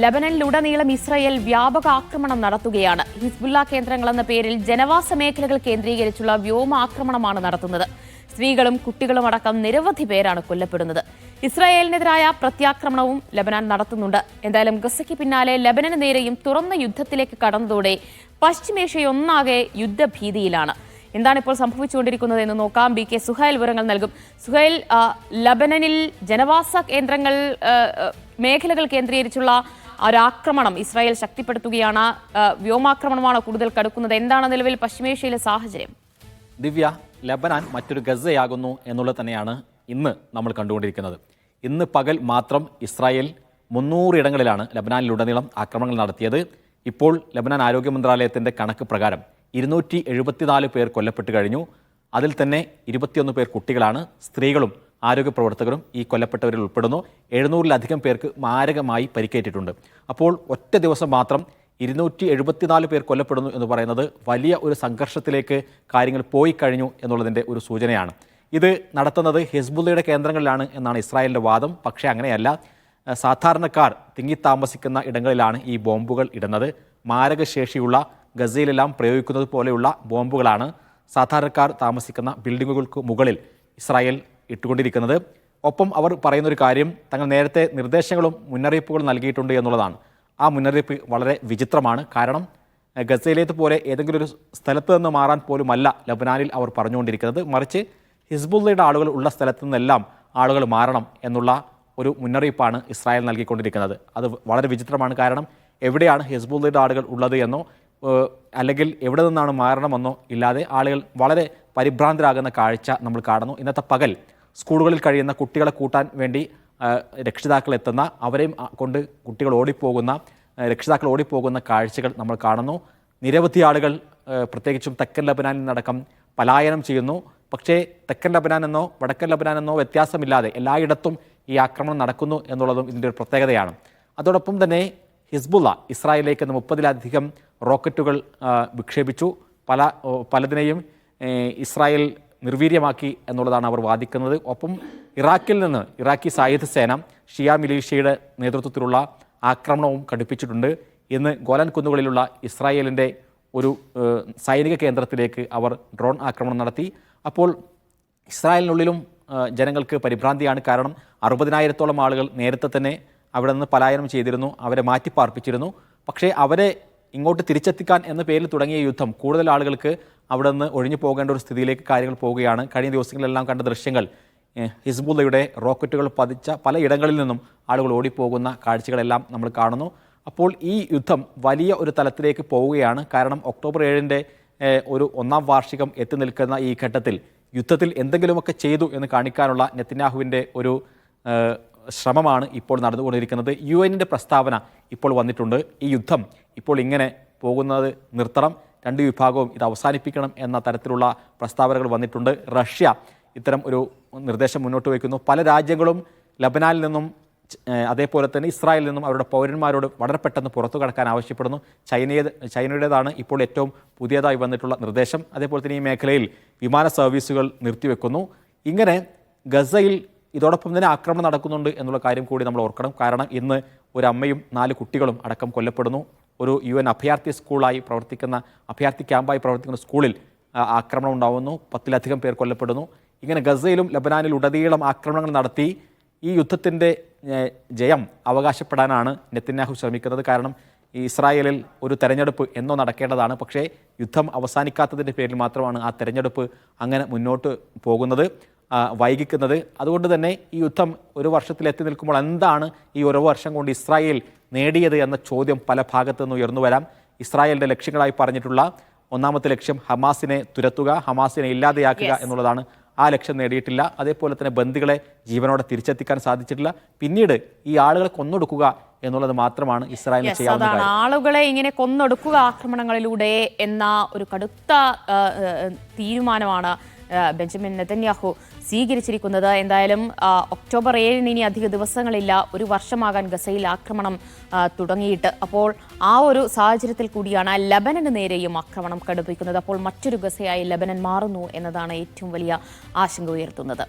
ലബനനിലുടനീളം Israel വ്യാപക ആക്രമണം നടത്തുകയാണ്. ഹിസ്ബുള്ള കേന്ദ്രങ്ങളെന്ന പേരിൽ ജനവാസ മേഖലകൾ കേന്ദ്രീകരിച്ചുള്ള വ്യോമാക്രമണമാണ് നടത്തുന്നത്. സ്ത്രീകളും കുട്ടികളും അടക്കം നിരവധി പേരാണ് കൊല്ലപ്പെടുന്നത്. ഇസ്രായേലിനെതിരായ പ്രത്യാക്രമണവും ലബനാൻ നടത്തുന്നുണ്ട്. എന്തായാലും ഗസയ്ക്ക് പിന്നാലെ ലബനന് നേരെയും തുറന്ന യുദ്ധത്തിലേക്ക് കടന്നതോടെ പശ്ചിമേഷ്യയൊന്നാകെ യുദ്ധഭീതിയിലാണ്. എന്താണ് ഇപ്പോൾ സംഭവിച്ചുകൊണ്ടിരിക്കുന്നത് എന്ന് നോക്കാം. ബി കെ സുഹൈൽ വിവരങ്ങൾ നൽകും. സുഹൈൽ, ലബനനിൽ ജനവാസ കേന്ദ്രങ്ങൾ മേഖലകൾ കേന്ദ്രീകരിച്ചുള്ള ഒരാക്രമണം ഇസ്രായേൽ ശക്തിപ്പെടുത്തുകയാണ്. വ്യോമാക്രമണമാണ് കൂടുതൽ കടുക്കുന്നത്. എന്താണ് നിലവിൽ പശ്ചിമേഷ്യയിലെ സാഹചര്യം? ദിവ്യ, ലബനാൻ മറ്റൊരു ഗസയാകുന്നു എന്നുള്ളത് തന്നെയാണ് ഇന്ന് നമ്മൾ കണ്ടുകൊണ്ടിരിക്കുന്നത്. ഇന്ന് പകൽ മാത്രം ഇസ്രായേൽ 300 ഇടങ്ങളിലാണ് ലബനാനിലുടനീളം ആക്രമണങ്ങൾ നടത്തിയത്. ഇപ്പോൾ ലബനാൻ ആരോഗ്യ മന്ത്രാലയത്തിൻ്റെ കണക്ക് പ്രകാരം 274 പേർ കൊല്ലപ്പെട്ട് കഴിഞ്ഞു. അതിൽ തന്നെ 21 പേർ കുട്ടികളാണ്. സ്ത്രീകളും ആരോഗ്യ പ്രവർത്തകരും ഈ കൊല്ലപ്പെട്ടവരിൽ ഉൾപ്പെടുന്നു. 700-ലധികം പേർക്ക് മാരകമായി പരിക്കേറ്റിട്ടുണ്ട്. അപ്പോൾ ഒറ്റ ദിവസം മാത്രം 274 പേർ കൊല്ലപ്പെടുന്നു എന്ന് പറയുന്നത് വലിയ ഒരു സംഘർഷത്തിലേക്ക് കാര്യങ്ങൾ പോയി കഴിഞ്ഞു എന്നുള്ളതിൻ്റെ ഒരു സൂചനയാണ്. ഇത് നടത്തുന്നത് ഹിസ്ബുള്ളയുടെ കേന്ദ്രങ്ങളിലാണ് എന്നാണ് ഇസ്രായേലിൻ്റെ വാദം. പക്ഷേ അങ്ങനെയല്ല. സാധാരണക്കാർ തിങ്ങിത്താമസിക്കുന്ന ഇടങ്ങളിലാണ് ഈ ബോംബുകൾ ഇടുന്നത്. മാരകശേഷിയുള്ള ഗസയിലെല്ലാം പ്രയോഗിക്കുന്നത് പോലെയുള്ള ബോംബുകളാണ് സാധാരണക്കാർ താമസിക്കുന്ന ബിൽഡിങ്ങുകൾക്ക് മുകളിൽ ഇസ്രായേൽ ഇട്ടുകൊണ്ടിരിക്കുന്നത്. ഒപ്പം അവർ പറയുന്നൊരു കാര്യം, തങ്ങൾ നേരത്തെ നിർദ്ദേശങ്ങളും മുന്നറിയിപ്പുകളും നൽകിയിട്ടുണ്ട് എന്നുള്ളതാണ്. ആ മുന്നറിയിപ്പ് വളരെ വിചിത്രമാണ്. കാരണം ഗസയിലേതുപോലെ ഏതെങ്കിലും ഒരു സ്ഥലത്ത് നിന്ന് മാറാൻ പോലുമല്ല ലബനാനിൽ അവർ പറഞ്ഞുകൊണ്ടിരിക്കുന്നത്. മറിച്ച് ഹിസ്ബുള്ളയുടെ ആളുകൾ ഉള്ള സ്ഥലത്തു നിന്നെല്ലാം ആളുകൾ മാറണം എന്നുള്ള ഒരു മുന്നറിയിപ്പാണ് ഇസ്രായേൽ നൽകിക്കൊണ്ടിരിക്കുന്നത്. അത് വളരെ വിചിത്രമാണ്. കാരണം എവിടെയാണ് ഹിസ്ബുള്ളയുടെ ആളുകൾ ഉള്ളത് എന്നോ അല്ലെങ്കിൽ എവിടെ നിന്നാണ് മാറണമെന്നോ ഇല്ലാതെ ആളുകൾ വളരെ പരിഭ്രാന്തരാകുന്ന കാഴ്ച നമ്മൾ കാണുന്നു. ഇന്നത്തെ പകൽ സ്കൂളുകളിൽ കഴിയുന്ന കുട്ടികളെ കൂട്ടാൻ വേണ്ടി രക്ഷിതാക്കൾ എത്തുന്ന, അവരെയും കൊണ്ട് കുട്ടികൾ രക്ഷിതാക്കൾ ഓടിപ്പോകുന്ന കാഴ്ചകൾ നമ്മൾ കാണുന്നു. നിരവധി ആളുകൾ പ്രത്യേകിച്ചും തെക്കൻ ലബനാനിൽ നിന്നടക്കം പലായനം ചെയ്യുന്നു. പക്ഷേ തെക്കൻ ലബനാനെന്നോ വടക്കൻ ലബനാനെന്നോ വ്യത്യാസമില്ലാതെ എല്ലായിടത്തും ഈ ആക്രമണം നടക്കുന്നു എന്നുള്ളതും ഇതിൻ്റെ ഒരു പ്രത്യേകതയാണ്. അതോടൊപ്പം തന്നെ ഹിസ്ബുള്ള ഇസ്രായേലിലേക്ക് 30-ലധികം റോക്കറ്റുകൾ വിക്ഷേപിച്ചു. പലതിനെയും ഇസ്രായേൽ നിർവീര്യമാക്കി എന്നുള്ളതാണ് അവർ വാദിക്കുന്നത്. ഒപ്പം ഇറാഖിൽ നിന്ന് ഇറാഖി സായുധ സേന ഷിയ മിലീഷ്യയുടെ നേതൃത്വത്തിലുള്ള ആക്രമണവും ഘടിപ്പിച്ചിട്ടുണ്ട്. ഇന്ന് ഗോലാൻ കുന്നുകളിലുള്ള ഇസ്രായേലിൻ്റെ ഒരു സൈനിക കേന്ദ്രത്തിലേക്ക് അവർ ഡ്രോൺ ആക്രമണം നടത്തി. അപ്പോൾ ഇസ്രായേലിനുള്ളിലും ജനങ്ങൾക്ക് പരിഭ്രാന്തിയാണ്. കാരണം 60,000-ഓളം ആളുകൾ നേരത്തെ തന്നെ അവിടെ നിന്ന് പലായനം ചെയ്തിരുന്നു. അവരെ മാറ്റിപ്പാർപ്പിച്ചിരുന്നു. പക്ഷേ അവരെ ഇങ്ങോട്ട് തിരിച്ചെത്തിക്കാൻ എന്ന പേരിൽ തുടങ്ങിയ യുദ്ധം കൂടുതൽ ആളുകൾക്ക് അവിടെ നിന്ന് ഒഴിഞ്ഞു പോകേണ്ട ഒരു സ്ഥിതിയിലേക്ക് കാര്യങ്ങൾ പോവുകയാണ്. കഴിഞ്ഞ ദിവസങ്ങളിലെല്ലാം കണ്ട ദൃശ്യങ്ങൾ ഹിസ്ബുള്ളയുടെ റോക്കറ്റുകൾ പതിച്ച പലയിടങ്ങളിൽ നിന്നും ആളുകൾ ഓടിപ്പോകുന്ന കാഴ്ചകളെല്ലാം നമ്മൾ കാണുന്നു. അപ്പോൾ ഈ യുദ്ധം വലിയ ഒരു തലത്തിലേക്ക് പോവുകയാണ്. കാരണം ഒക്ടോബർ 7-ൻ്റെ ഒരു 1-ാം വാർഷികം എത്തി നിൽക്കുന്ന ഈ ഘട്ടത്തിൽ യുദ്ധത്തിൽ എന്തെങ്കിലുമൊക്കെ ചെയ്തു എന്ന് കാണിക്കാനുള്ള നെതന്യാഹുവിൻ്റെ ഒരു ശ്രമമാണ് ഇപ്പോൾ നടന്നുകൊണ്ടിരിക്കുന്നത്. UN-ൻ്റെ പ്രസ്താവന ഇപ്പോൾ വന്നിട്ടുണ്ട്. ഈ യുദ്ധം ഇപ്പോൾ ഇങ്ങനെ പോകുന്നത് നിർത്തണം, രണ്ട് വിഭാഗവും ഇത് അവസാനിപ്പിക്കണം എന്ന തരത്തിലുള്ള പ്രസ്താവനകൾ വന്നിട്ടുണ്ട്. റഷ്യ ഇത്തരം ഒരു നിർദ്ദേശം മുന്നോട്ട് വയ്ക്കുന്നു. പല രാജ്യങ്ങളും ലബനാനിൽ നിന്നും അതേപോലെ തന്നെ ഇസ്രായേലിൽ നിന്നും അവരുടെ പൗരന്മാരോട് വളരെ പെട്ടെന്ന് പുറത്തു കടക്കാൻ ആവശ്യപ്പെടുന്നു. ചൈനയുടേതാണ് ഇപ്പോൾ ഏറ്റവും പുതിയതായി വന്നിട്ടുള്ള നിർദ്ദേശം. അതേപോലെ തന്നെ ഈ മേഖലയിൽ വിമാന സർവീസുകൾ നിർത്തിവെക്കുന്നു. ഇങ്ങനെ ഗസയിൽ ഇതോടൊപ്പം തന്നെ ആക്രമണം നടക്കുന്നുണ്ട് എന്നുള്ള കാര്യം കൂടി നമ്മൾ ഓർക്കണം. കാരണം ഇന്ന് ഒരു അമ്മയും 4 കുട്ടികളും അടക്കം കൊല്ലപ്പെടുന്നു. ഒരു UN അഭയാർത്ഥി സ്കൂളായി പ്രവർത്തിക്കുന്ന, അഭയാർത്ഥി ക്യാമ്പായി പ്രവർത്തിക്കുന്ന സ്കൂളിൽ ആക്രമണം ഉണ്ടാവുന്നു. 10-ലധികം പേർ കൊല്ലപ്പെടുന്നു. ഇങ്ങനെ ഗസയിലും ലബനാനിലുടനീളം ആക്രമണങ്ങൾ നടത്തി ഈ യുദ്ധത്തിൻ്റെ ജയം അവകാശപ്പെടാനാണ് നെതന്യാഹു ശ്രമിക്കുന്നത്. കാരണം ഈ ഇസ്രായേലിൽ ഒരു തെരഞ്ഞെടുപ്പ് എന്നോ നടക്കേണ്ടതാണ്. പക്ഷേ യുദ്ധം അവസാനിക്കാത്തതിൻ്റെ പേരിൽ മാത്രമാണ് ആ തെരഞ്ഞെടുപ്പ് അങ്ങനെ മുന്നോട്ട് പോകുന്നത്, വൈകിക്കുന്നത്. അതുകൊണ്ട് തന്നെ ഈ യുദ്ധം ഒരു വർഷത്തിലെത്തി നിൽക്കുമ്പോൾ എന്താണ് ഈ ഒരു വർഷം കൊണ്ട് ഇസ്രായേൽ നേടിയത് എന്ന ചോദ്യം പല ഭാഗത്തു നിന്ന് ഉയർന്നു വരാം. ഇസ്രായേലിൻ്റെ ലക്ഷ്യങ്ങളായി പറഞ്ഞിട്ടുള്ള 1-ാമത്തെ ലക്ഷ്യം ഹമാസിനെ തുരത്തുക, ഹമാസിനെ ഇല്ലാതെയാക്കുക എന്നുള്ളതാണ്. ആ ലക്ഷ്യം നേടിയിട്ടില്ല. അതേപോലെ തന്നെ ബന്ദികളെ ജീവനോടെ തിരിച്ചെത്തിക്കാൻ സാധിച്ചിട്ടില്ല. പിന്നീട് ഈ ആളുകളെ കൊന്നൊടുക്കുക എന്നുള്ളത് മാത്രമാണ് ഇസ്രായേലിന് ചെയ്യാവുന്ന കാര്യം. ആളുകളെ ഇങ്ങനെ കൊന്നൊടുക്കുക ആക്രമണങ്ങളിലൂടെ എന്ന ഒരു കടുത്ത തീരുമാനമാണ് ബെഞ്ചമിൻ നെതന്യാഹു സ്വീകരിച്ചിരിക്കുന്നത്. എന്തായാലും ഒക്ടോബർ 7-ന് ഇനി അധിക ദിവസങ്ങളില്ല, ഒരു വർഷമാകാൻ ഗസയിൽ ആക്രമണം തുടങ്ങിയിട്ട്. അപ്പോൾ ആ ഒരു സാഹചര്യത്തിൽ കൂടിയാണ് ലബനന് നേരെയും ആക്രമണം കടുപ്പിക്കുന്നത്. അപ്പോൾ മറ്റൊരു ഗസയായി ലബനൻ മാറുന്നു എന്നതാണ് ഏറ്റവും വലിയ ആശങ്ക ഉയർത്തുന്നത്.